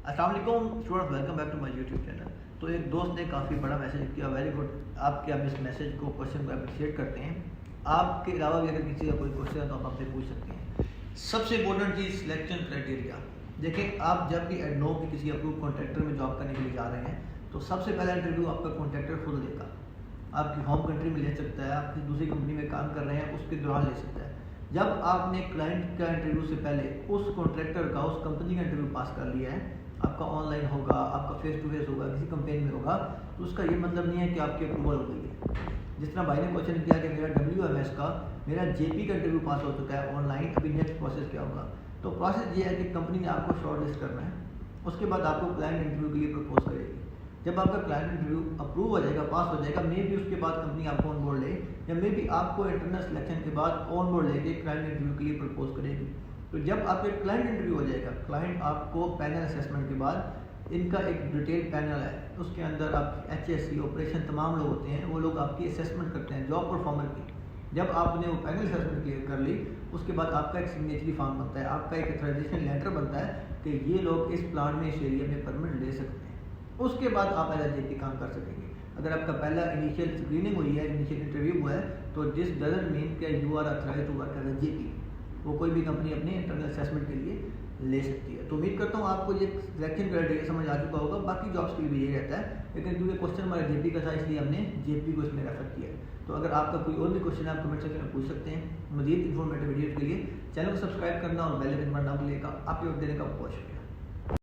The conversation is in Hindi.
अस्सलाम वालेकुम student, welcome back to my YouTube channel. तो एक दोस्त ने काफ़ी बड़ा मैसेज किया, वेरी गुड। आपके आप इस मैसेज को क्वेश्चन को अप्रिशिएट करते हैं। आपके अलावा भी अगर किसी का कोई क्वेश्चन है तो आप हमसे पूछ सकते हैं। सबसे इम्पोर्टेंट चीज़ सिलेक्शन क्राइटेरिया। देखें, आप जब भी एडनो की किसी अप्रूव कॉन्ट्रैक्टर में जॉब करने के लिए जा रहे हैं तो सबसे पहला इंटरव्यू आपका कॉन्ट्रैक्टर खुद लेगा। आपकी होम कंट्री में ले सकता है, आप किसी दूसरी कंपनी में काम कर रहे हैं उसके दौरान ले सकता है। जब आपने क्लाइंट का इंटरव्यू से पहले उस कॉन्ट्रैक्टर का, उस कंपनी का इंटरव्यू पास कर लिया है, आपका ऑनलाइन होगा, आपका फेस टू फेस होगा, किसी कंपेन में होगा, तो उसका ये मतलब नहीं है कि आपकी अप्रूवल हो गई है। जिस तरह भाई ने क्वेश्चन किया कि मेरा WMS का, मेरा JP का इंटरव्यू पास हो चुका है ऑनलाइन, अभी नेक्स्ट प्रोसेस क्या होगा। तो प्रोसेस ये है कि कंपनी ने आपको शॉर्ट लिस्ट करना है, उसके बाद आपको क्लाइंट इंटरव्यू के लिए प्रपोज करेगी। जब आपका क्लाइंट इंटरव्यू अप्रूव हो जाएगा, पास हो जाएगा, मे बी उसके बाद कंपनी आपको ऑन बोर्ड ले, या मे बी आपको इंटरनल सिलेक्शन के बाद ऑन बोर्ड लेके क्लाइंट इंटरव्यू के लिए प्रपोज करेगी। तो जब आपके क्लाइंट इंटरव्यू हो जाएगा, क्लाइंट आपको पैनल असेसमेंट के बाद, इनका एक डिटेल पैनल है, उसके अंदर आप HSC ऑपरेशन तमाम लोग होते हैं, वो लोग आपकी असेसमेंट करते हैं जॉब परफॉर्मर की। जब आपने वो पैनल असेसमेंट क्लियर कर ली, उसके बाद आपका एक सिग्नेचरी फॉर्म बनता है, आपका एक अथॉराइजेशन लेटर बनता है कि ये लोग इस प्लान में, इस एरिया में परमिट ले सकते हैं। उसके बाद आप एज JP काम कर सकेंगे। अगर आपका पहला इनिशियल स्क्रीनिंग हुई है, इनिशियल इंटरव्यू हुआ है, तो दिस डजंट मीन कि you are authorised to work as JP। वो कोई भी कंपनी अपने इंटरनल असेसमेंट के लिए ले सकती है। तो उम्मीद करता हूँ आपको ये सिलेक्शन क्राइटेरिया समझ आ चुका होगा। बाकी जॉब्स के लिए भी यही रहता है, लेकिन क्योंकि क्वेश्चन हमारा JP का था इसलिए हमने JP को इसमें रेफर किया है। तो अगर आपका कोई और भी क्वेश्चन है आप कमेंट सेक्शन में पूछ सकते हैं। मज़ीद इन्फॉर्मेटिव वीडियो के लिए चैनल को सब्सक्राइब करना और बेल आइकन बटन दबाने का आपके वक्त देने का बहुत शुक्रिया।